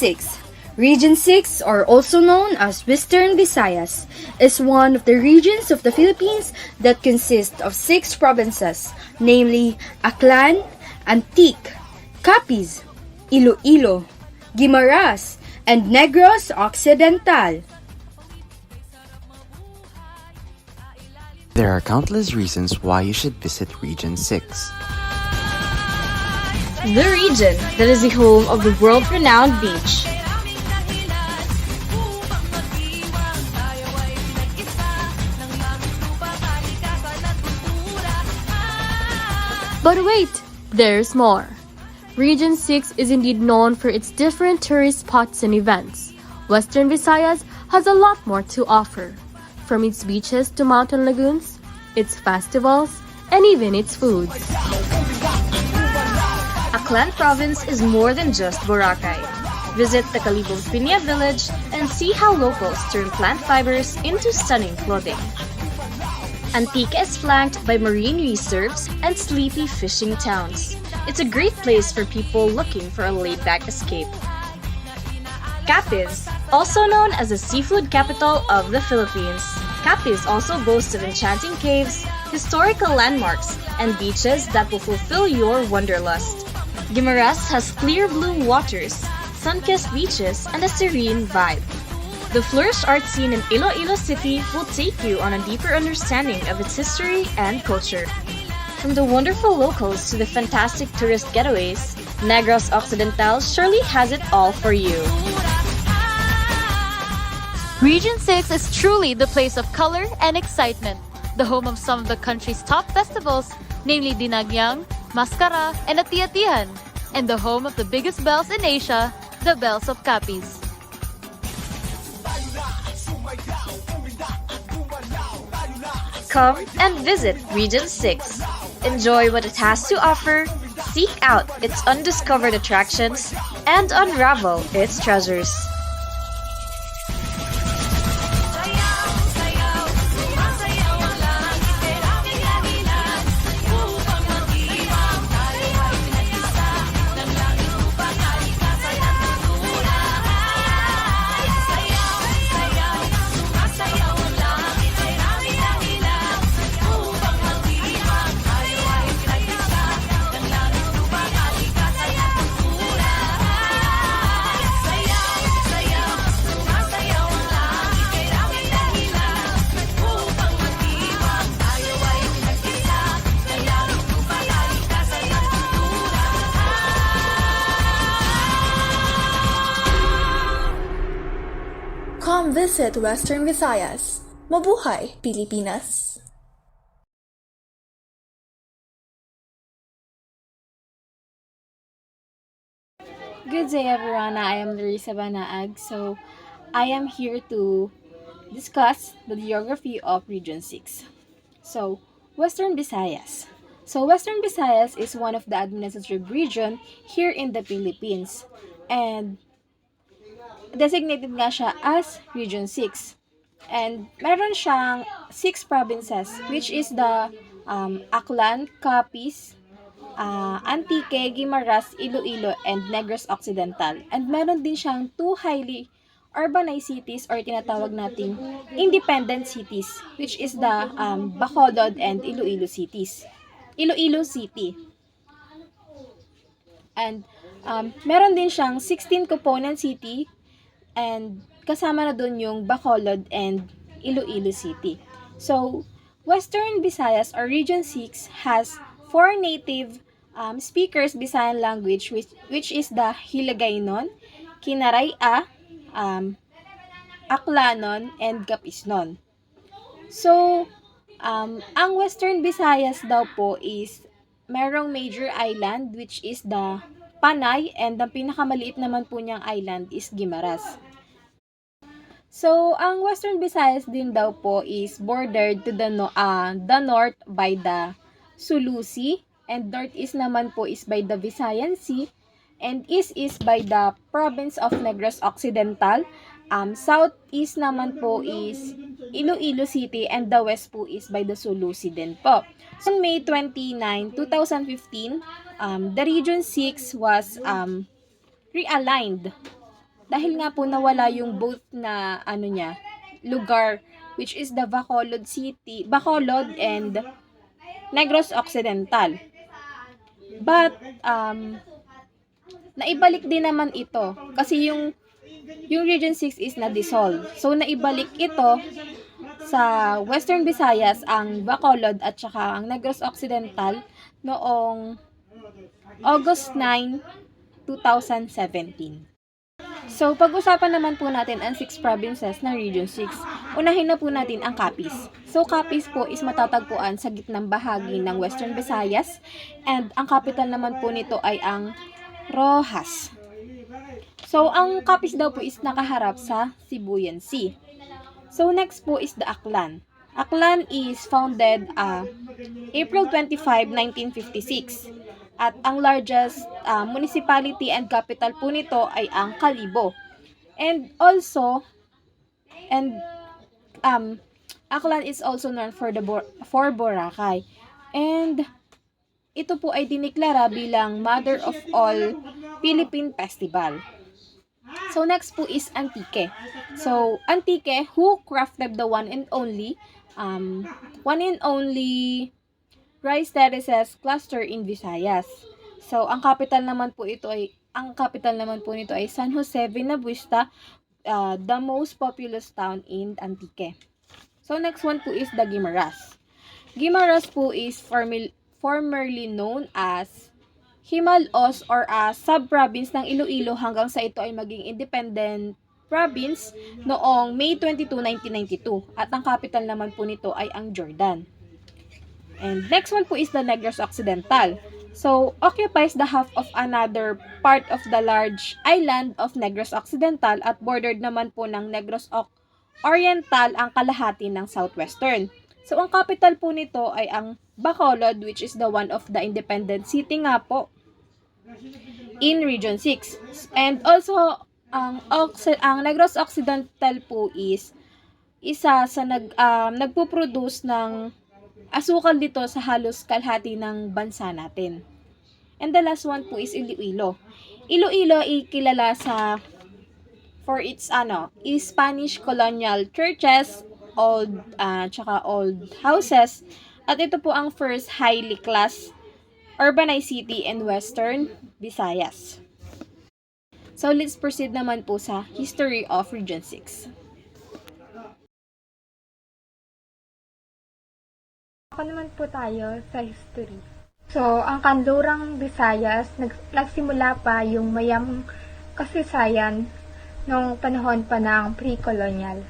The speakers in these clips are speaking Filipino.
6. Region 6, or also known as Western Visayas, is one of the regions of the Philippines that consist of 6 provinces, namely Aklan, Antique, Capiz, Iloilo, Guimaras, and Negros Occidental. There are countless reasons why you should visit Region 6. The region that is the home of the world-renowned beach. But wait, there's more. Region 6 is indeed known for its different tourist spots and events. Western Visayas has a lot more to offer, from its beaches to mountain lagoons, its festivals, and even its foods. Aklan Province is more than just Boracay. Visit the Calibog Piña village and see how locals turn plant fibers into stunning clothing. Antique is flanked by marine reserves and sleepy fishing towns. It's a great place for people looking for a laid-back escape. Capiz, also known as the seafood capital of the Philippines. Capiz also boasts of enchanting caves, historical landmarks, and beaches that will fulfill your wanderlust. Guimaras has clear blue waters, sun-kissed beaches, and a serene vibe. The flourished art scene in Iloilo City will take you on a deeper understanding of its history and culture. From the wonderful locals to the fantastic tourist getaways, Negros Occidental surely has it all for you. Region 6 is truly the place of color and excitement, the home of some of the country's top festivals, namely Dinagyang, Mascara, and Ati-Atihan, and the home of the biggest bells in Asia, the Bells of Capiz. Come and visit Region 6. Enjoy what it has to offer, seek out its undiscovered attractions, and unravel its treasures. Come visit Western Visayas. Mabuhay, Pilipinas! Good day everyone, I am Larissa Banaag. So, I am here to discuss the geography of Region 6. So, Western Visayas. So, Western Visayas is one of the administrative region here in the Philippines. And designated nga siya as Region 6. And meron siyang 6 provinces, which is the Aklan, Capiz, Antique, Guimaras, Iloilo, and Negros Occidental. And meron din siyang 2 highly urbanized cities or tinatawag nating independent cities, which is the Bacolod and Iloilo cities. Iloilo City. And meron din siyang 16 component city, and kasama na dun yung Bacolod and Iloilo City. So, Western Visayas or Region 6 has 4 native speakers Visayan language which is the Hiligaynon, Kinaraya, Aklanon, and Gapisnon. So, ang Western Visayas daw po is merong major island which is the Panay, and ang pinakamaliit naman po niyang island is Guimaras. So, ang Western Visayas din daw po is bordered to the north by the Sulu Sea, and northeast naman po is by the Visayan Sea, and east is by the province of Negros Occidental. Southeast naman po is Iloilo City, and the west po is by the Sulu Sea din po. So, on May 29, 2015, the Region 6 was realigned dahil nga po nawala yung both na lugar, which is the Bacolod and Negros Occidental. But naibalik din naman ito kasi yung Region 6 is na-dissolve. So naibalik ito sa Western Visayas ang Bacolod at saka ang Negros Occidental noong August 9, 2017. So, pag-usapan naman po natin ang 6 provinces ng Region 6. Unahin na po natin ang Capiz. So, Capiz po is matatagpuan sa gitnang bahagi ng Western Visayas and ang capital naman po nito ay ang Rojas. So, ang Capiz daw po is nakaharap sa Sibuyan Sea. So, next po is the Aklan. Aklan is founded April 25, 1956. At ang largest municipality and capital po nito ay ang Kalibo. And also, Aklan is also known for Boracay. And ito po ay diniklara bilang Mother of All Philippine Festival. So, next po is Antique. So, Antique, who crafted the one and only rice terraces cluster in Visayas. So, ang capital naman po nito ay San Jose Buenavista, the most populous town in Antique. So, next one po is the Guimaras. Guimaras po is formerly known as Himalos or a sub-province ng Iloilo hanggang sa ito ay maging independent province noong May 22, 1992. At ang capital naman po nito ay ang Jordan. And next one po is the Negros Occidental. So, occupies the half of another part of the large island of Negros Occidental at bordered naman po ng Negros Oriental ang kalahati ng southwestern. So, ang capital po nito ay ang Bacolod, which is the one of the independent city nga po in Region 6. And also, ang Negros Occidental po is isa sa nagpo-produce ng asukal dito sa halos kalahati ng bansa natin. And the last one po is Iloilo. Iloilo ay kilala for its Spanish colonial churches, old houses, at ito po ang first highly class urbanized city in Western Visayas. So, let's proceed naman po sa history of Region 6. Ako naman po tayo sa history. So, ang Kanlurang Visayas, nagsimula pa yung mayamang kasaysayan noong panahon pa ng pre-colonial.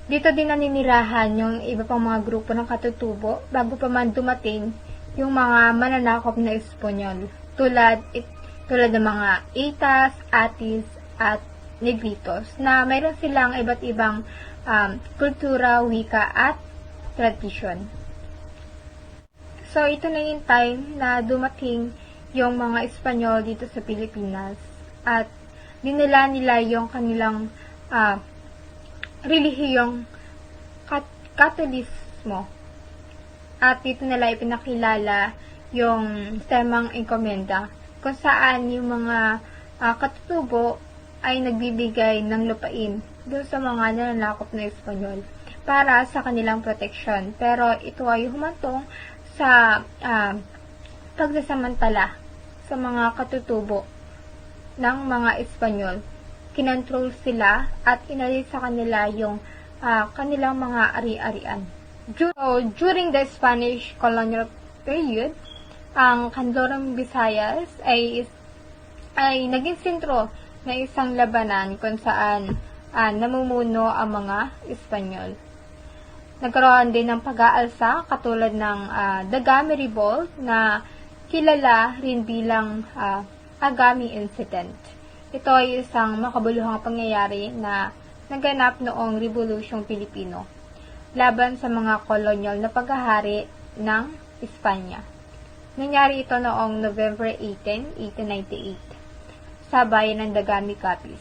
Dito din naninirahan yung iba pang mga grupo ng katutubo bago pa man dumating yung mga mananakop na Espanyol. Tulad ng mga Itas, Atis, at Negritos na mayroon silang iba't ibang kultura, wika, at tradisyon. So, ito na yung time na dumating yung mga Espanyol dito sa Pilipinas at dinala nila yung kanilang relihiyong Katolismo. At dito nila ipinakilala yung temang enkomenda kung saan yung mga katutubo ay nagbibigay ng lupain doon sa mga nananakop na Espanyol para sa kanilang proteksyon. Pero ito ay humantong sa pagsasamantala sa mga katutubo ng mga Espanyol. Kinontrol sila at inalis sa kanila yung kanilang mga ari-arian. During the Spanish colonial period, ang Kanlurang Visayas ay naging sentro ng isang labanan kung saan namumuno ang mga Espanyol. Nagkaroon din ng pag-aalsa katulad ng Dagami Revolt na kilala rin bilang Agami Incident. Ito ay isang makabuluhang pangyayari na naganap noong Rebolusyong Pilipino laban sa mga kolonyal na paghahari ng Espanya. Nangyari ito noong November 18, 1898 sa bayan ng Dagami, Capiz.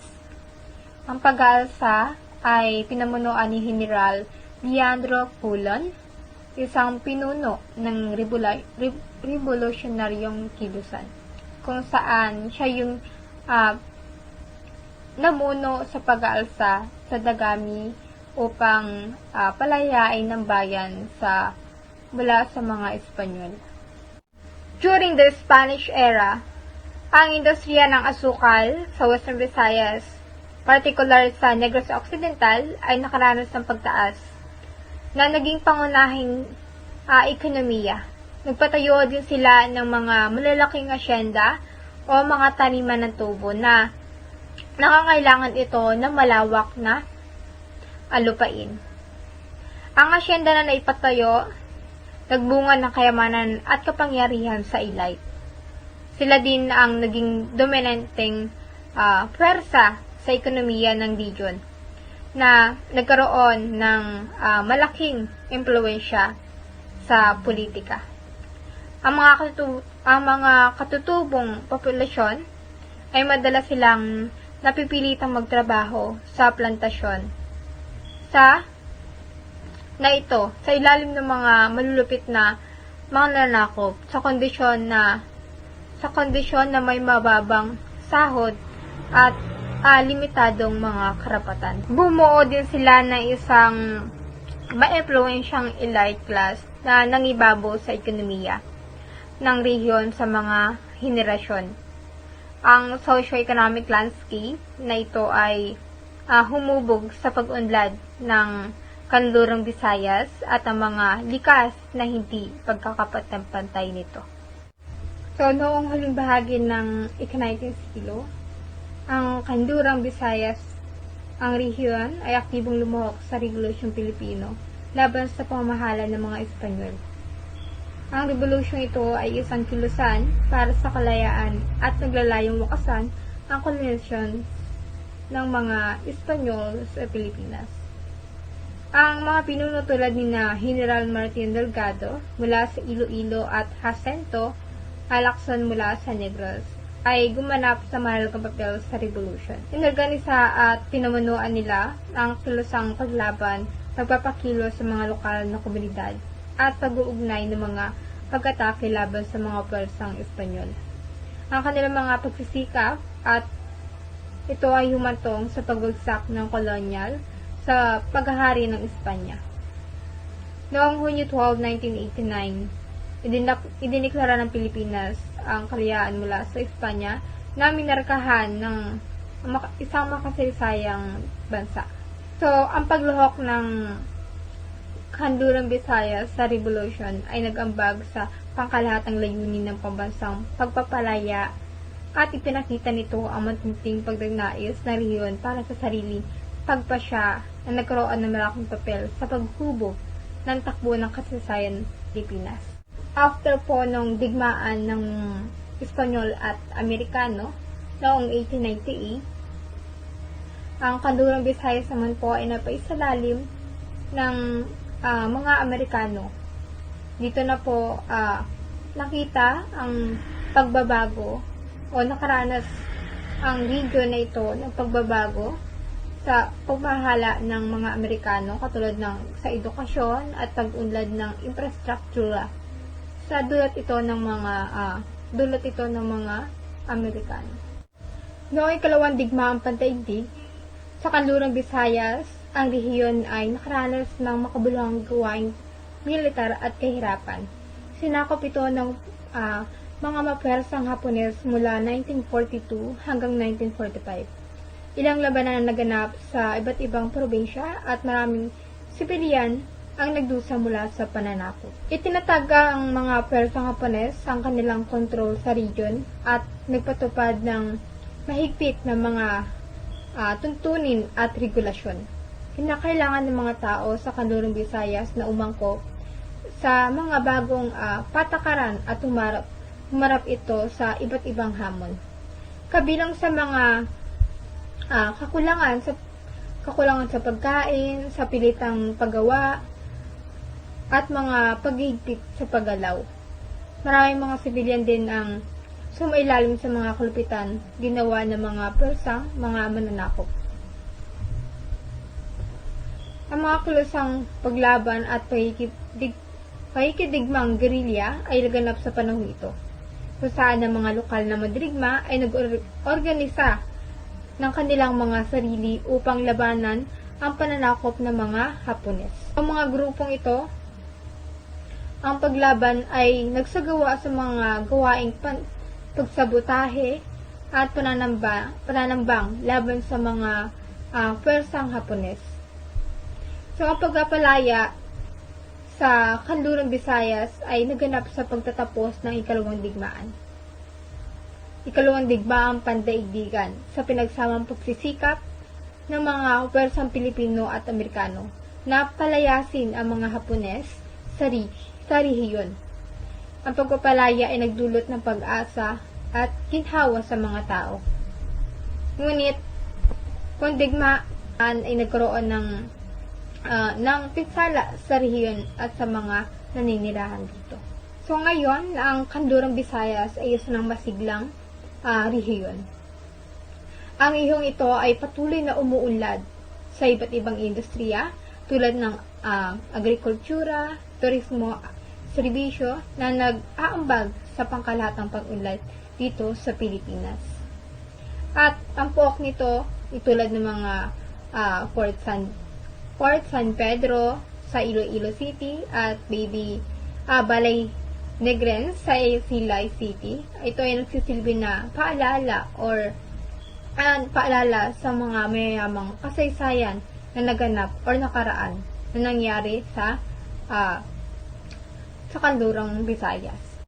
Ang pag-aalsa ay pinamunuan ni General Leandro Pulon, isang pinuno ng revolusyonaryong kilusan, kung saan siya yung namuno sa pag-aalsa sa dagami upang palayain ng bayan mula sa mga Espanyol. During the Spanish era, ang industriya ng asukal sa Western Visayas, particular sa Negros Occidental, ay nakaranas ng pagtaas na naging pangunahing ekonomiya. Nagpatayo din sila ng mga malalaking asyenda o mga taniman ng tubo na nangangailangan ito ng malawak na lupain. Ang asyenda na naipatayo, nagbunga ng kayamanan at kapangyarihan sa Elite. Sila din ang naging dominanteng pwersa sa ekonomiya ng region na nagkaroon ng malaking impluwensya sa politika. Ang mga katutubong populasyon ay madalas silang napipilitang magtrabaho sa plantasyon sa ilalim ng mga malulupit na mga nanakop sa kondisyon na may mababang sahod at limitadong mga karapatan. Bumuo din sila ng isang ma-impluensyang elite class na nangibabaw sa ekonomiya ng rehiyon sa mga henerasyon. Ang socio-economic landscape na ito ay humubog sa pag-unlad ng kanlurang Visayas at ang mga likas na hindi pagkakapantay nito. So, noong huling bahagi ng ika-19th siglo, ang kanlurang Visayas, ang rehiyon ay aktibong lumuhok sa Rebolusyong Pilipino laban sa pamamahala ng mga Espanyol. Ang revolusyong ito ay isang kilusan para sa kalayaan at naglalayong wakasan ang kolonisasyon ng mga Espanyol sa Pilipinas. Ang mga pinuno tulad ni General Martin Delgado mula sa Iloilo at Jacinto Alacson mula sa Negros ay gumanap sa mahalagang papel sa revolution. Inorganisa at pinamunuan nila ang kilusang paglaban, pagpapakilo sa mga lokal na komunidad at pag-uugnay ng mga pag-atake laban sa mga pwersang Espanyol. Ang kanilang mga pagsisikap at ito ay humantong sa pagbagsak ng kolonyal sa paghahari ng Espanya. Noong Hunyo 12, 1989, idiniklara ng Pilipinas ang kalayaan mula sa Espanya na minarkahan ng isang makasaysayang bansa. So, ang pagluhok ng kanlurang Visayas sa revolution ay nag-ambag sa pangkalahatang layunin ng pambansang pagpapalaya at ipinakita nito ang matinting pagdagnais ng rehiyon para sa sarili pagpasya na nagkaroon ng malaking papel sa paghubog ng takbo ng kasaysayan Pilipinas. After po nung digmaan ng Espanyol at Amerikano noong 1898, ang kanlurang Visayas naman po ay napaisalalim ng mga Amerikano. Dito na po nakita ang pagbabago o nakaranas ang region na ito ng pagbabago sa pagmahala ng mga Amerikano katulad ng sa edukasyon at pag-unlad ng infrastruktura sa dulot ito ng mga Amerikano. Noong ikalawang digmaang pandaigdig sa kanlurang Visayas, ang rehiyon ay nakaranas ng makabuluhang gawaing militar at kahirapan. Sinakop ito ng mga mapwersang Hapones mula 1942 hanggang 1945. Ilang labanan na naganap sa iba't ibang probinsya at maraming sibilyan ang nagdusa mula sa pananakop. Itinataga ang mga pwersang Hapones ang kanilang kontrol sa region at nagpatupad ng mahigpit na mga tuntunin at regulasyon. Kinakailangan ng mga tao sa kanlurang Visayas na umangkop sa mga bagong patakaran at humarap ito sa iba't ibang hamon. Kabilang sa mga kakulangan sa pagkain, sa pilitang paggawa, at mga paghihigpit sa paggalaw. Maraming mga sibilyan din ang sumailalim sa mga kalupitan ginawa ng mga pwersang mga mananakop. Ang mga kilusang paglaban at pakikidigmang gerilya ay naganap sa panahon ito, kung saan ang mga lokal na madirigma ay nag-organisa ng kanilang mga sarili upang labanan ang pananakop ng mga Hapones. Ang mga grupong ito, ang paglaban ay nagsagawa sa mga gawaing pagsabotahe at pananambang laban sa mga pwersang Hapones. So, ang pagpapalaya sa Kanlurang Visayas ay naganap sa pagtatapos ng ikalawang digmaan. Ikalawang digmaang pandaigdigan sa pinagsamang pagsisikap ng mga pwersang Pilipino at Amerikano na palayasin ang mga Hapones sa rehiyon. Ang pagpapalaya ay nagdulot ng pag-asa at ginhawa sa mga tao. Ngunit, kung digmaan ay nagkaroon ng pinsala sa rehiyon at sa mga naninirahan dito. So ngayon, ang Kanlurang Visayas ay isa ng masiglang rehiyon. Ang ihong ito ay patuloy na umuunlad sa iba't ibang industriya tulad ng agrikultura, turismo, serbisyo na nag-aambag sa pangkalahatang pag-unlad dito sa Pilipinas. At ang pook nito ay tulad ng mga Fort San Pedro sa Iloilo City at Balay Negren sa Silay City. Ito ay nagsisilbi na paalala sa mga mayayamang kasaysayan na naganap or nakaraan na nangyari sa Kanlurang Visayas.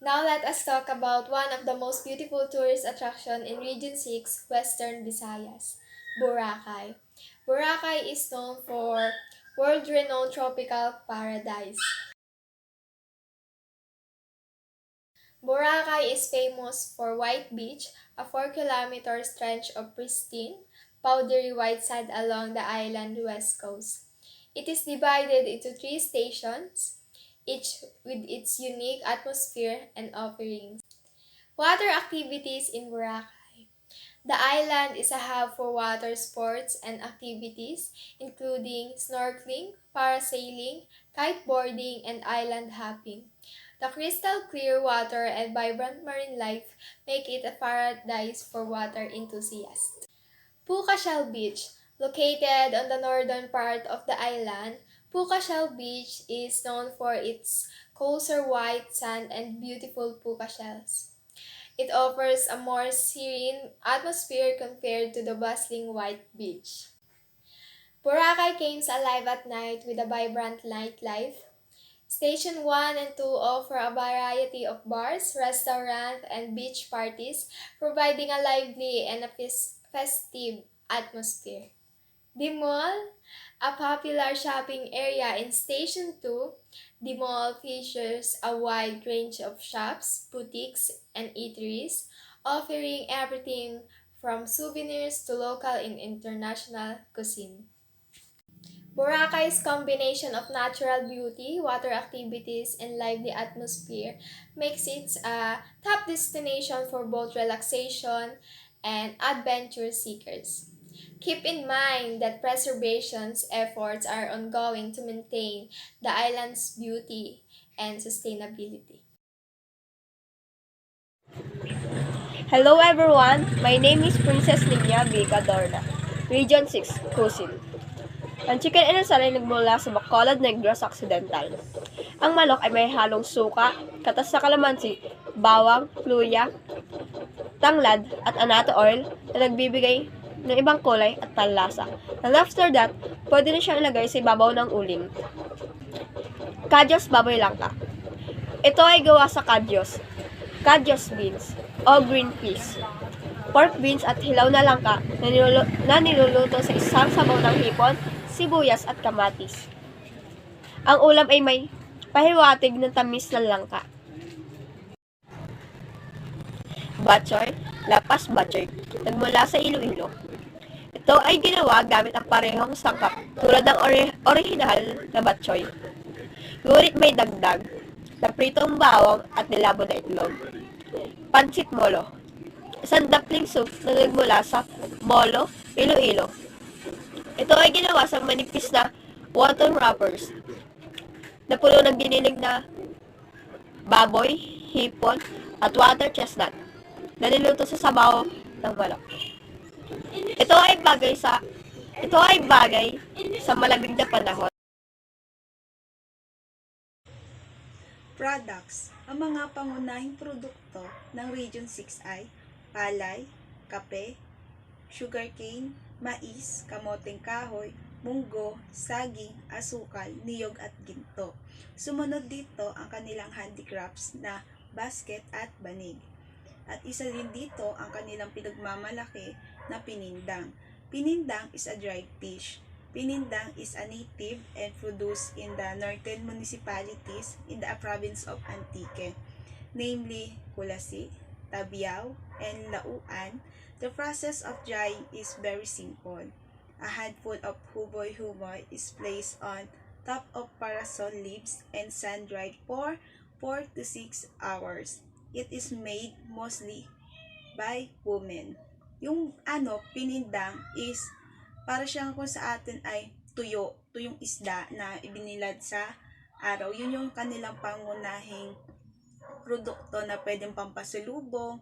Now let us talk about one of the most beautiful tourist attraction in Region 6, Western Visayas, Boracay. Boracay is known for world-renowned tropical paradise. Boracay is famous for White Beach, a 4-kilometer stretch of pristine, powdery white sand along the island west coast. It is divided into 3 stations, each with its unique atmosphere and offerings. Water activities in Boracay. The island is a hub for water sports and activities, including snorkeling, parasailing, kiteboarding, and island hopping. The crystal clear water and vibrant marine life make it a paradise for water enthusiasts. Pucachal Beach. Located on the northern part of the island, Pucachal Beach is known for its coarser white sand and beautiful puka shells. It offers a more serene atmosphere compared to the bustling white beach. Boracay comes alive at night with a vibrant nightlife. Station 1 and 2 offer a variety of bars, restaurants, and beach parties, providing a lively and a festive atmosphere. The Mall, a popular shopping area in Station 2, the mall features a wide range of shops, boutiques, and eateries, offering everything from souvenirs to local and international cuisine. Boracay's combination of natural beauty, water activities, and lively atmosphere makes it a top destination for both relaxation and adventure seekers. Keep in mind that preservation efforts are ongoing to maintain the island's beauty and sustainability. Hello everyone, my name is Princess Linya Vicadorna, Region 6, Cuisine. Ang chicken inasal ay nagmula sa Bacolod Negros Occidental. Ang manok ay may halong suka, katas sa kalamansi, bawang, luya, tanglad at annatto oil na nagbibigay ng ibang kulay at panlasa. And after that, pwede na siyang ilagay sa ibabaw ng uling. Kadyos baboy langka. Ito ay gawa sa kadyos beans o green peas, pork beans at hilaw na langka na niluluto sa isang sabaw ng hipon, sibuyas at kamatis. Ang ulam ay may pahiwatig ng tamis ng langka. Batchoy, lapas batchoy, nagmula sa Iloilo. Ito ay ginawa gamit ang parehong sangkap tulad ng orihinal na batchoy. Ngunit may dagdag na pritong bawang at nilabo na itlog. Pansit molo, isang dumpling soup na nagmula sa Molo, Iloilo. Ito ay ginawa sa manipis na wonton wrappers na puno ng giniling na baboy, hipon, at water chestnut na niluto sa sabaw ng manok. Ito ay bagay sa malamig na panahon. Products. Ang mga pangunahing produkto ng Region 6 ay palay, kape, sugarcane, mais, kamoteng kahoy, munggo, saging, asukal, niyog at ginto. Sumunod dito ang kanilang handicrafts na basket at banig. At isa din dito ang kanilang pinagmamalaki na pinindang. Pinindang is a dried fish. Pinindang is a native and produced in the northern municipalities in the province of Antique, namely Kulasi, Tabiao, and Lauan. The process of drying is very simple. A handful of huboy-huboy is placed on top of parasol leaves and sun-dried for 4 to 6 hours. It is made mostly by women. Yung pinindang is para siyang kung sa atin ay tuyong isda na ibinilad sa araw. Yun yung kanilang pangunahing produkto na pwedeng pampasalubong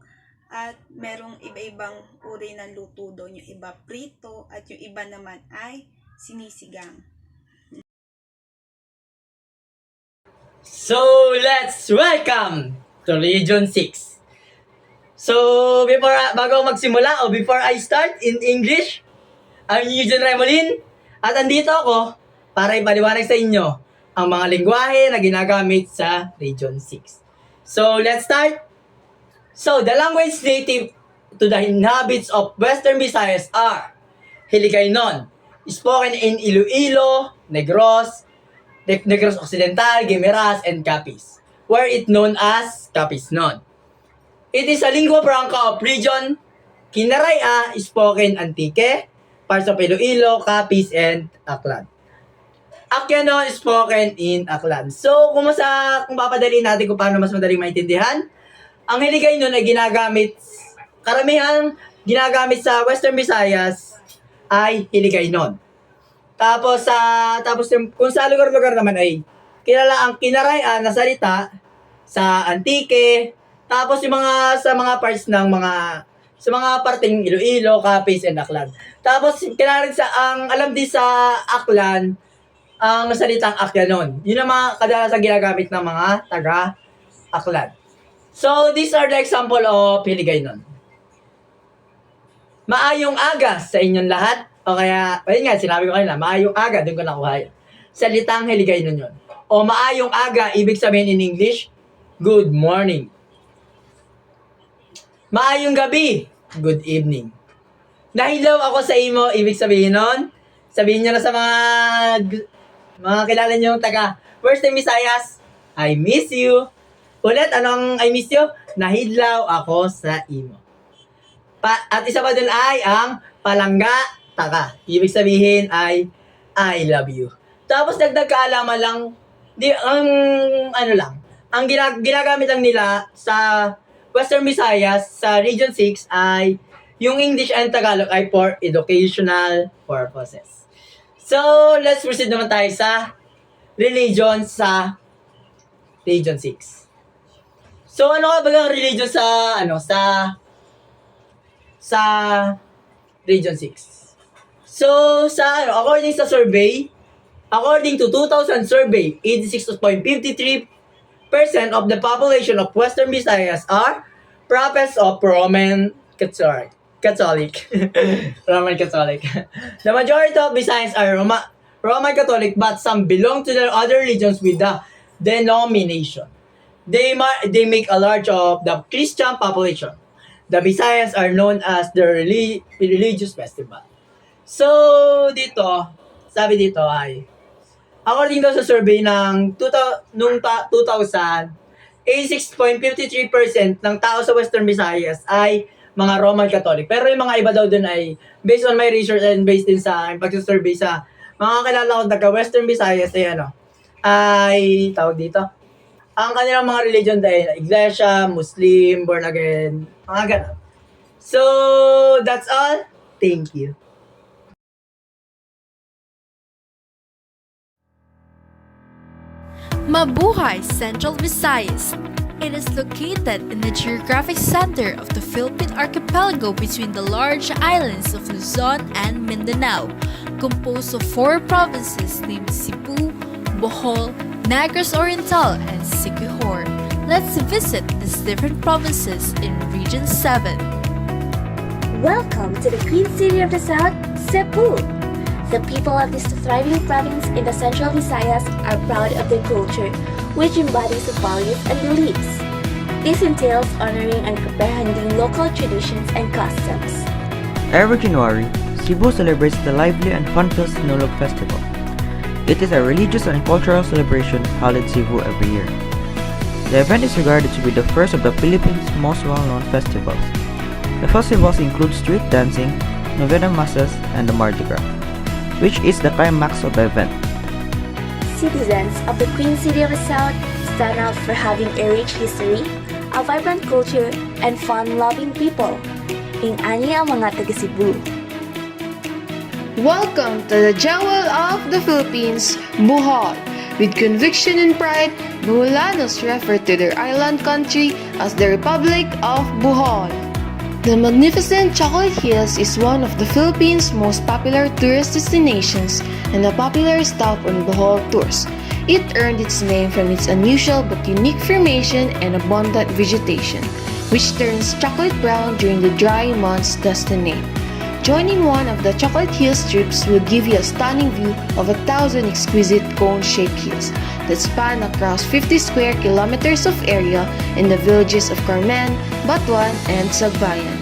at merong iba-ibang uri ng luto doon. Yung iba prito at yung iba naman ay sinisigang. So, let's welcome to Region 6. So, bago magsimula o before I start in English, I'm Eugene Remolin at andito ako para ipaliwanag sa inyo ang mga lengguwahe na ginagamit sa Region 6. So, let's start. So, the language native to the inhabitants of Western Visayas are Hiligaynon, spoken in Iloilo, Negros Occidental, Guimaras, and Capiz, where it known as Capisnon. It is a lingua franca of region Kinaraya, spoken Antique, parts of Iloilo, Capiz, and Aklan. Akyano is spoken in Aklan. So, kung papadaliin natin kung paano mas madaling maintindihan, ang Hiligaynon ay karamihan ginagamit sa Western Visayas ay Hiligaynon. Tapos kung sa lugar-lugar naman ay kilala ang Kinaraya na salita sa Antique, tapos yung sa mga parts ng sa mga parteng Iloilo, Capiz, and Aklan. Tapos, alam din sa Aklan, ang salitang Akyanon. Yun ang mga kadalasan ginagamit ng mga taga-Aklan. So, these are the example of Hiligaynon. Maayong aga sa inyong lahat. O kaya, ayun nga, sinabi ko kanina, maayong aga, doon ko nakuha yun. Salitang Hiligaynon yun. O maayong aga, ibig sabihin in English, good morning. Maayong gabi, good evening. Nahilaw ako sa imo, ibig sabihin nun, sabihin nyo na sa mga kilala nyo taga Western Visayas, I miss you. Ulit, anong I miss you? Nahidlaw ako sa imo. At isa pa dun ay ang palangga taka. Ibig sabihin ay I love you. Tapos dagdag kaalaman lang, ang ginagamit lang nila sa Western Visayas, sa Region 6 ay yung English and Tagalog ay for educational purposes. So, let's proceed naman tayo sa religion sa Region 6. So, ano ka ba ang religion sa Region 6? So, according to 2000 survey, 86.53% of the population of Western Visayas are prophets of Roman Catholic. Roman Catholic. The majority of Visayans are Roman Catholic, but some belong to the other religions with the denomination. They make a large of the Christian population. The Visayas are known as the religious festival. So, sabi dito ay, according to sa survey ng 2000, 86.53% ng tao sa Western Visayas ay mga Roman Catholic. Pero yung mga iba daw dun ay, based on my research and based din sa pag-survey sa mga kilala ko taga Western Visayas ay tawag dito, ang kanilang mga religion dahil Iglesia, Muslim, born again, mga ganun. So, that's all. Thank you. Mabuhay Central Visayas! It is located in the geographic center of the Philippine archipelago between the large islands of Luzon and Mindanao, composed of 4 provinces named Cebu, Bohol, Negros Oriental, and Siquijor. Let's visit these different provinces in Region 7. Welcome to the Queen City of the South, Cebu. The people of this thriving province in the Central Visayas are proud of their culture, which embodies the values and beliefs. This entails honoring and comprehending local traditions and customs. Every January, Cebu celebrates the lively and fun-filled Sinulog Festival. It is a religious and cultural celebration held in Cebu every year. The event is regarded to be the first of the Philippines' most well-known festivals. The festivals include street dancing, Novena Masses, and the Mardi Gras, which is the climax of the event. Citizens of the Queen City of the South stand out for having a rich history, a vibrant culture, and fun-loving people. Ing-ani ang mga taga-Cebu. Welcome to the jewel of the Philippines, Bohol. With conviction and pride, Boholanos refer to their island country as the Republic of Bohol. The magnificent Chocolate Hills is one of the Philippines' most popular tourist destinations and a popular stop on Bohol tours. It earned its name from its unusual but unique formation and abundant vegetation, which turns chocolate brown during the dry months, thus the name. Joining one of the Chocolate Hills trips will give you a stunning view of 1,000 exquisite cone-shaped hills that span across 50 square kilometers of area in the villages of Carmen, Batuan, and Sagbayan.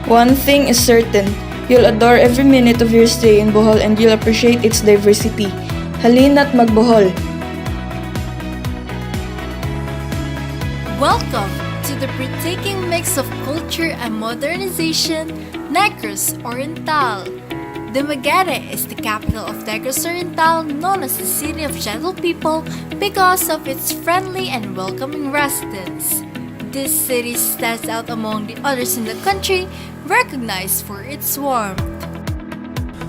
One thing is certain, you'll adore every minute of your stay in Bohol and you'll appreciate its diversity. Halina't magbohol! Welcome to the breathtaking mix of culture and modernization, Negros Oriental. Dumaguete is the capital of Negros Oriental, known as the City of Gentle People because of its friendly and welcoming residents. This city stands out among the others in the country, recognized for its warmth.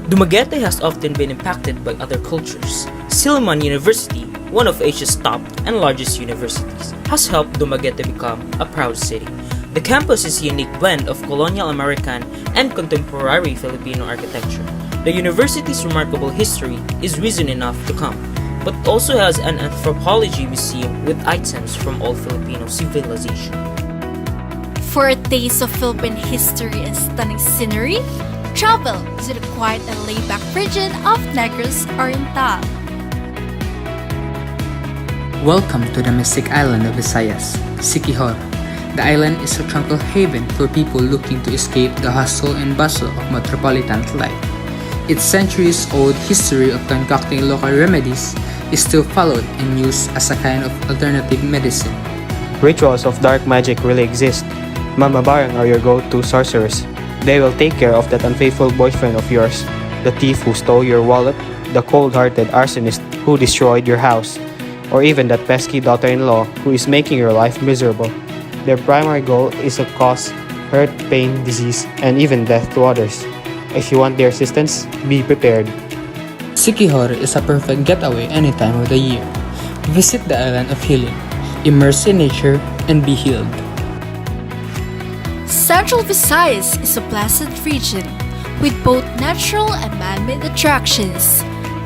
Dumaguete has often been impacted by other cultures. Silliman University, one of Asia's top and largest universities, has helped Dumaguete become a proud city. The campus is a unique blend of colonial American and contemporary Filipino architecture. The university's remarkable history is reason enough to come, but also has an anthropology museum with items from old Filipino civilization. For a taste of Philippine history and stunning scenery, travel to the quiet and laid-back region of Negros Oriental. Welcome to the mystic island of Visayas, Siquijor. The island is a tranquil haven for people looking to escape the hustle and bustle of metropolitan life. Its centuries-old history of concocting local remedies is still followed and used as a kind of alternative medicine. Rituals of dark magic really exist. Mama Barang are your go-to sorcerers. They will take care of that unfaithful boyfriend of yours, the thief who stole your wallet, the cold-hearted arsonist who destroyed your house, or even that pesky daughter-in-law who is making your life miserable. Their primary goal is to cause hurt, pain, disease, and even death to others. If you want their assistance, be prepared. Siquijor is a perfect getaway any time of the year. Visit the island of healing, immerse in nature, and be healed. Central Visayas is a pleasant region with both natural and man-made attractions.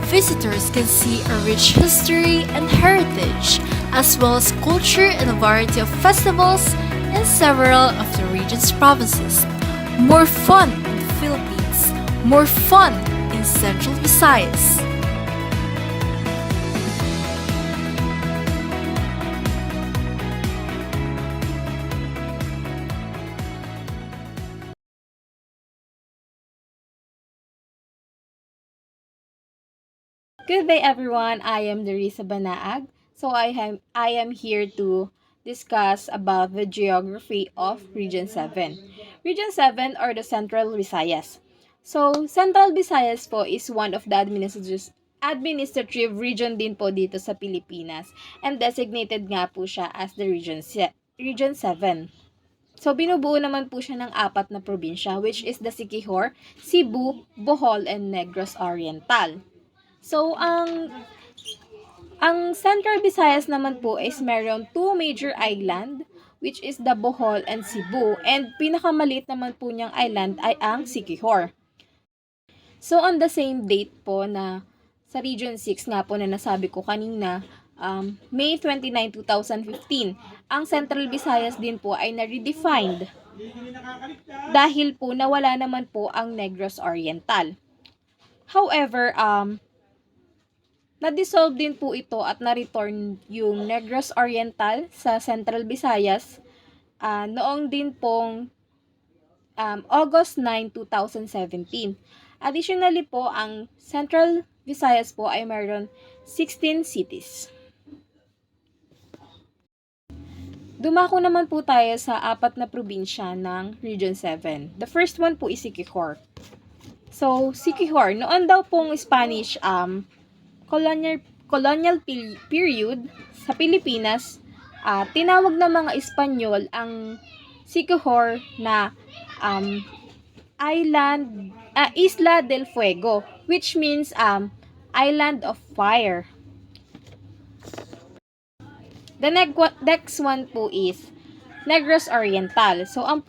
Visitors can see a rich history and heritage, as well as culture and a variety of festivals in several of the region's provinces. More fun in the Philippines, more fun in Central Visayas. Good day, everyone. I am Larissa Banaag. So I am here to discuss about the geography of Region 7. Region 7 or the Central Visayas. So Central Visayas po is one of the administrative region din po dito sa Pilipinas and designated nga po siya as the Region 7. So binubuo naman po siya ng 4 na probinsya, which is the Siquijor, Cebu, Bohol, and Negros Oriental. So Ang Central Visayas naman po is meron 2 major island, which is the Bohol and Cebu. And pinakamaliit naman po niyang island ay ang Siquijor. So, on the same date po na sa Region 6 nga po na nasabi ko kanina, May 29, 2015, ang Central Visayas din po ay na-redefined dahil po nawala naman po ang Negros Oriental. However, na-dissolve din po ito at na-return yung Negros Oriental sa Central Visayas noong din pong August 9, 2017. Additionally po, ang Central Visayas po ay mayroon 16 cities. Dumako naman po tayo sa 4 na probinsya ng Region 7. The first one po is Siquijor. So, Siquijor, noon daw pong Spanish colonial period sa Pilipinas, tinawag ng mga Espanyol ang Siquijor na Isla del Fuego, which means Island of Fire. The next one po is Negros Oriental. So, ang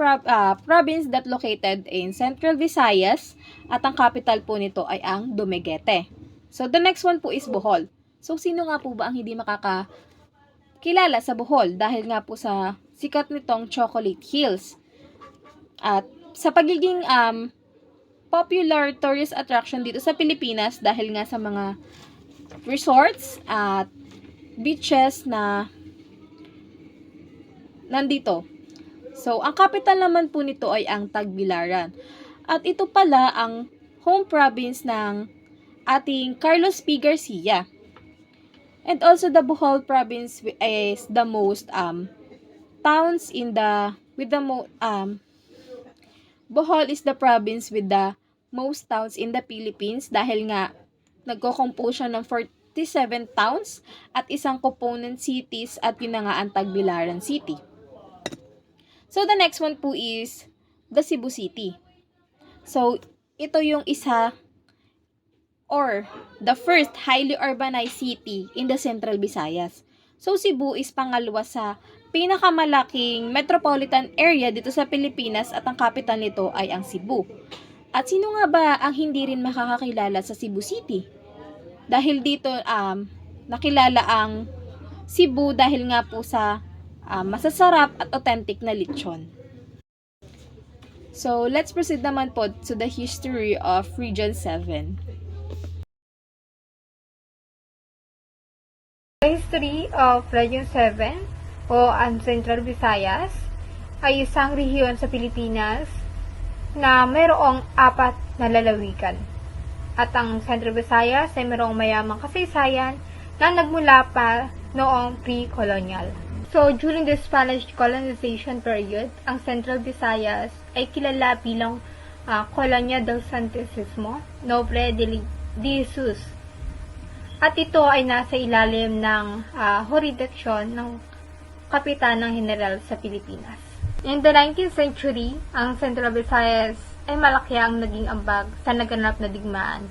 province that located in Central Visayas at ang capital po nito ay ang Dumaguete. So, the next one po is Bohol. So, sino nga po ba ang hindi makakakilala sa Bohol? Dahil nga po sa sikat nitong Chocolate Hills. At sa pagiging popular tourist attraction dito sa Pilipinas dahil nga sa mga resorts at beaches na nandito. So, ang capital naman po nito ay ang Tagbilaran. At ito pala ang home province ng ating Carlos P. Garcia. And also the Bohol province is the most towns in the Bohol is the province with the most towns in the Philippines dahil nga nagko-compose siya ng 47 towns at isang component cities at yun na nga ang Tagbilaran City. So the next one po is the Cebu City. So ito yung isa or the first highly urbanized city in the Central Visayas. So, Cebu is pangalawa sa pinakamalaking metropolitan area dito sa Pilipinas at ang capital nito ay ang Cebu. At sino nga ba ang hindi rin makakakilala sa Cebu City? Dahil dito nakilala ang Cebu dahil nga po sa masasarap at authentic na lechon. So, let's proceed naman po to the history of Region 7. The history of Region 7 o ang Central Visayas ay isang rehiyon sa Pilipinas na mayroong 4 na lalawigan. At ang Central Visayas ay mayroong mayamang kasaysayan na nagmula pa noong pre-colonial. So, during the Spanish colonization period, ang Central Visayas ay kilala bilang Colonia del Santísimo Nombre de Jesus. At ito ay nasa ilalim ng jurisdiction ng Kapitanang General sa Pilipinas. In the 19th century, ang Central Visayas ay malaki ang naging ambag sa naganap na digmaan,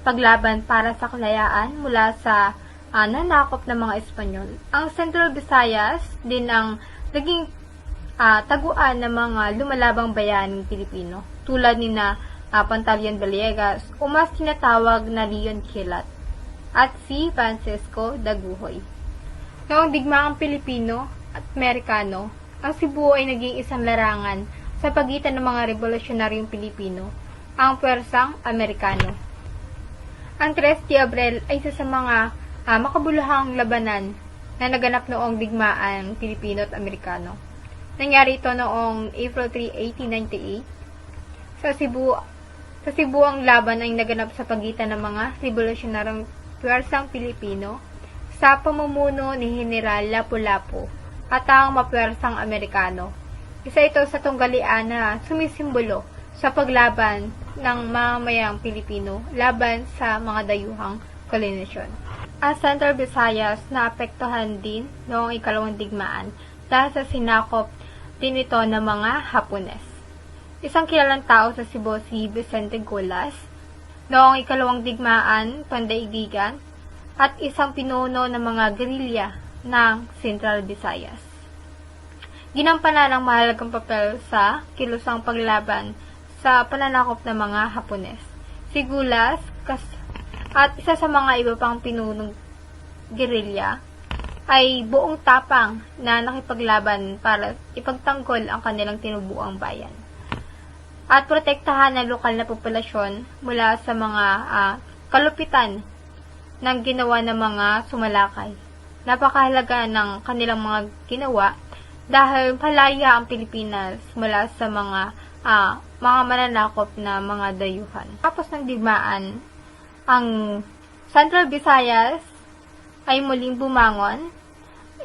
paglaban para sa kalayaan mula sa nanakop ng mga Espanyol. Ang Central Visayas din ang naging taguan ng mga lumalabang bayaning Pilipino, tulad ni Pantaleon Villegas o mas tinatawag na Leon Quilat at si Francisco Daguhoy. Noong digmaang Pilipino at Amerikano, ang Cebu ay naging isang larangan sa pagitan ng mga revolusyonaryong Pilipino, ang puwersang Amerikano. Ang 3 de Abril ay isa sa mga makabuluhang labanan na naganap noong digmaan Pilipino at Amerikano. Nangyari ito noong April 3, 1898. Sa Cebu ang laban ay naganap sa pagitan ng mga revolusyonaryong puwersang Pilipino sa pamumuno ni General Lapu-Lapu at ang mapuwersang Amerikano. Isa ito sa tunggalian na sumisimbolo sa paglaban ng mamamayang Pilipino laban sa mga dayuhang kolonisyon. Ang Central Visayas naapektuhan din noong ikalawang digmaan dahil sa sinakop din ito ng mga Hapones. Isang kilalang tao sa Cebu si Vicente Golas. Noong ikalawang digmaan pandaigdigan, at isang pinuno ng mga gerilya ng Central Visayas. Ginampanan ang mahalagang papel sa kilusang paglaban sa pananakop ng mga Hapones, Sigulas, at isa sa mga iba pang pinunong gerilya ay buong tapang na nakipaglaban para ipagtanggol ang kanilang tinubuang bayan at protektahan ang lokal na populasyon mula sa mga kalupitan ng ginawa ng mga sumalakay. Napakahalaga ng kanilang mga ginawa dahil palaya ang Pilipinas mula sa mga mananakop na mga dayuhan. Tapos ng digmaan, ang Central Visayas ay muling bumangon.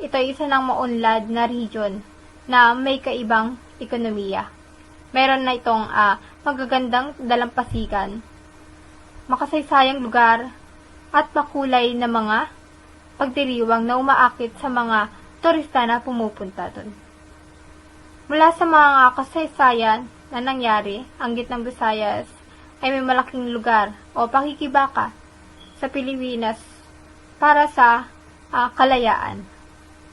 Ito ay isa ng maunlad na region na may kaibang ekonomiya. Meron na itong magagandang dalampasigan, makasaysayang lugar, at makulay na mga pagdiriwang na umaakit sa mga turista na pumupunta doon. Mula sa mga kasaysayan na nangyari, ang Gitnang Visayas ay may malaking lugar o pakikibaka sa Pilipinas para sa kalayaan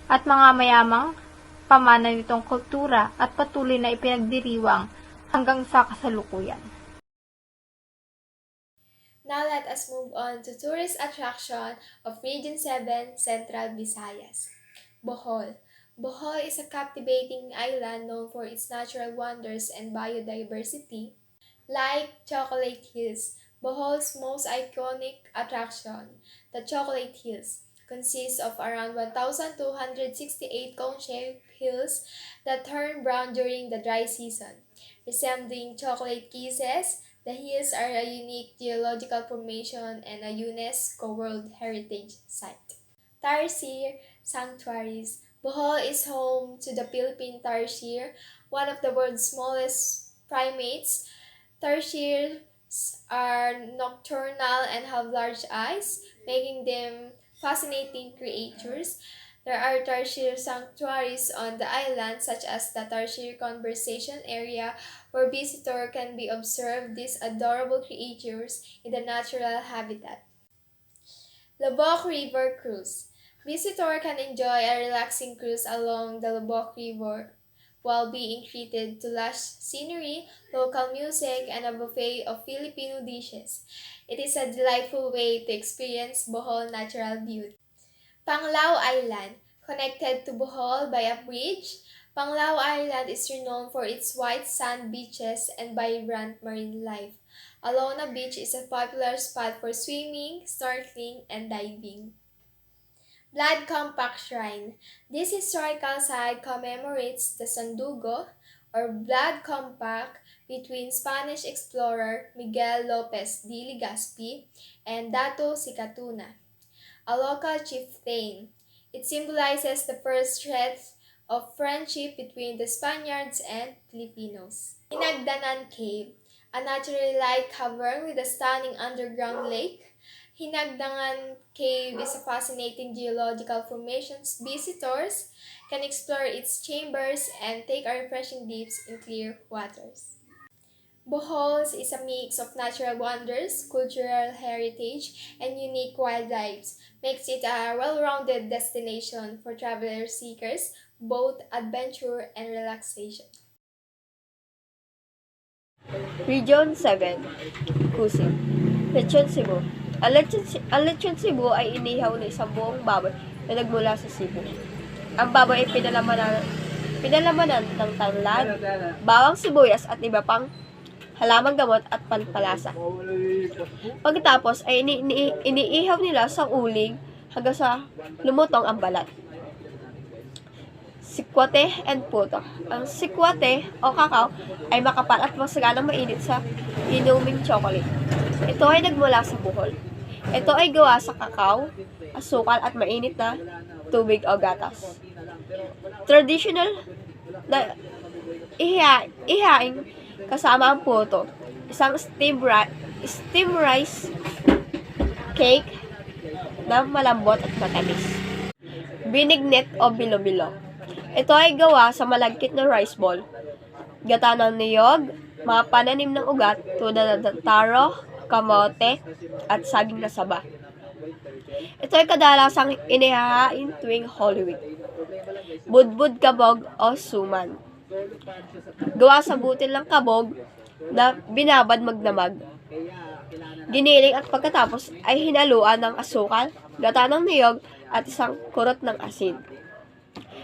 at mga mayamang pamana nitong kultura at patuloy na ipinagdiriwang hanggang sa kasalukuyan. Now let us move on to tourist attraction of Region 7, Central Visayas. Bohol. Bohol is a captivating island known for its natural wonders and biodiversity. Like Chocolate Hills, Bohol's most iconic attraction, the Chocolate Hills, consists of around 1,268 cone-shaped hills that turn brown during the dry season. Resembling chocolate kisses, the hills are a unique geological formation and a UNESCO World Heritage Site. Tarsier Sanctuaries. Bohol is home to the Philippine tarsier, one of the world's smallest primates. Tarsiers are nocturnal and have large eyes, making them fascinating creatures. There are tarsier sanctuaries on the island, such as the Tarsier Conservation Area, where visitors can be observed these adorable creatures in the natural habitat. Lubbock River Cruise. Visitors can enjoy a relaxing cruise along the Lubbock River while being treated to lush scenery, local music, and a buffet of Filipino dishes. It is a delightful way to experience Bohol natural beauty. Panglao Island. Connected to Bohol by a bridge, Panglao Island is renowned for its white sand beaches and vibrant marine life. Alona Beach is a popular spot for swimming, snorkeling, and diving. Blood Compact Shrine. This historical site commemorates the Sandugo, or Blood Compact, between Spanish explorer Miguel Lopez de Legazpi and Dato Sicatuna, a local chieftain. It symbolizes the first threat of friendship between the Spaniards and Filipinos. Hinagdanan Cave, a naturally light cavern with a stunning underground lake. Hinagdanan Cave is a fascinating geological formation. Visitors can explore its chambers and take a refreshing dips in clear waters. Bohol is a mix of natural wonders, cultural heritage, and unique wildlife, makes it a well-rounded destination for traveler seekers, both adventure and relaxation. Region 7, Cuisine. Lechon Cebu. Ang lechon Cebu ay inihaw na isang buong baboy na nagmula sa Cebu. Ang baboy ay pinalamanan ng tanglad, bawang sibuyas at iba pang halamang gamot at pampalasa. Pagkatapos ay iniihaw nila sa uling hanggang sa lumutong ang balat. Sikwate and puto. Ang sikwate o kakao ay makapal at masaganang mainit sa inuming chocolate. Ito ay nagmula sa Bohol. Ito ay gawa sa kakao, asukal at mainit na tubig o gatas. Traditional na ihaing kasama ang puto, isang steam rice cake na malambot at matamis. Binignet o bilo-bilo. Ito ay gawa sa malagkit na rice ball, gata ng niyog, mga pananim ng ugat tulad ng taro, kamote, at saging na saba. Ito ay kadalasang inihahain tuwing Holy Week. Budbud kabog o suman. Gawa sa butil ng kabog na binabad magdamag. Giniling at pagkatapos ay hinaluan ng asukal, gata ng niyog at isang kurot ng asin.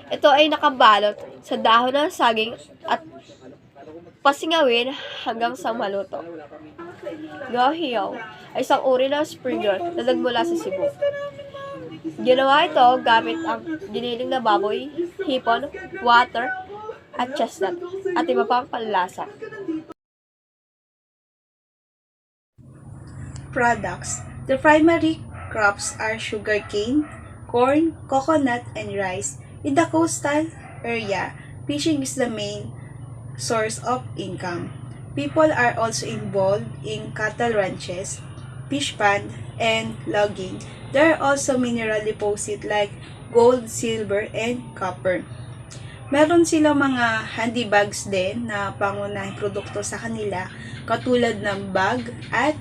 Ito ay nakabalot sa dahon ng saging at pasingawin hanggang sa maluto. Gahiyaw ay isang uri ng spring roll na nagmula sa Cebu. Ginawa ito gamit ang giniling na baboy, hipon, water, at chestnut, at iba pang panlasa. Products. The primary crops are sugarcane, corn, coconut, and rice. In the coastal area, fishing is the main source of income. People are also involved in cattle ranches, fish pond, and logging. There are also mineral deposits like gold, silver, and copper. Meron silang mga handy bags din na pangunahing produkto sa kanila, katulad ng bag at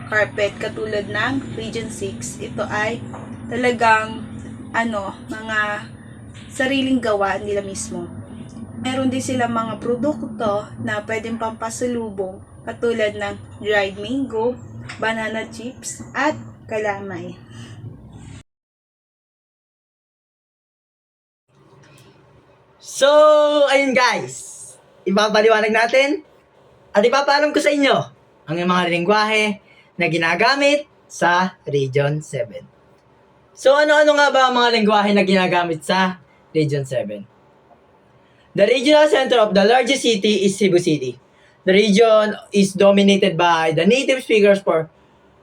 carpet, katulad ng Region 6. Ito ay talagang mga sariling gawa nila mismo. Meron din silang mga produkto na pwedeng pampasalubong, katulad ng dried mango, banana chips, at kalamay. So, ayun guys, ipapaliwanag natin at ipapaalam ko sa inyo ang mga lengguwahe na ginagamit sa Region 7. So, ano-ano nga ba ang mga lengguwahe na ginagamit sa Region 7? The regional center of the largest city is Cebu City. The region is dominated by the native speakers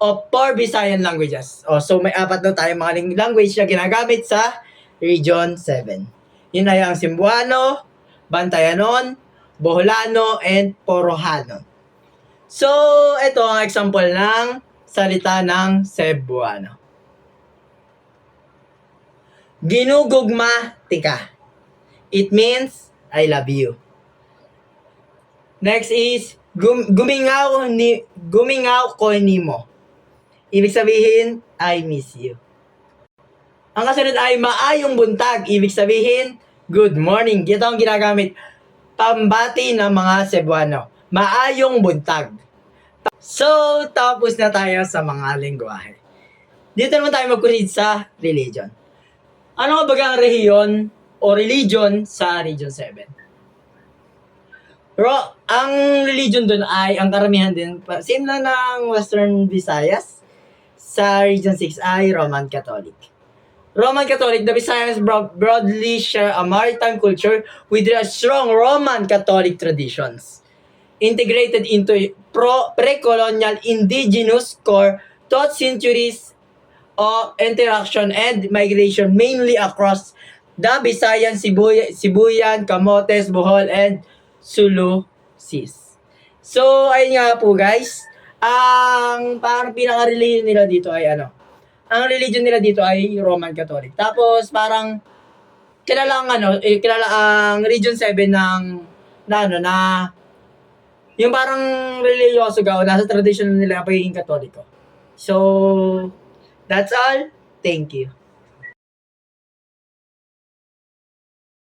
of four Visayan languages. So, may 4 na tayong mga language na ginagamit sa Region 7. Yun ay ang Cebuano, Bantayanon, Boholano, and Porohano. So, ito ang example ng salita ng Cebuano. Ginugugma tika. It means, I love you. Next is, gumingaw ko nimo. Ibig sabihin, I miss you. Ang kasunod ay maayong buntag. Ibig sabihin, good morning. Ito ang ginagamit pambati ng mga Cebuano. Maayong buntag. So, tapos na tayo sa mga lengguwahe. Dito naman tayo mag-proceed sa religion. Ano ba ang rehiyon o religion sa Region 7? Ang religion dun ay, ang karamihan din, same lang ng Western Visayas. Sa Region 6 ay Roman Catholic. Roman Catholic, the Visayas broadly share a maritime culture with a strong Roman Catholic traditions. Integrated into pre-colonial indigenous core throughout centuries of interaction and migration mainly across the Visayan, Sibuyan, Camotes, Bohol, and Sulu Seas. So, ayun nga po guys, ang parang pinaka-religion nila dito ay ang religion nila dito ay Roman Catholic. Tapos parang kilala ang Region 7 na yung parang religyoso nasa tradition nila pagiging Katoliko. So, that's all. Thank you.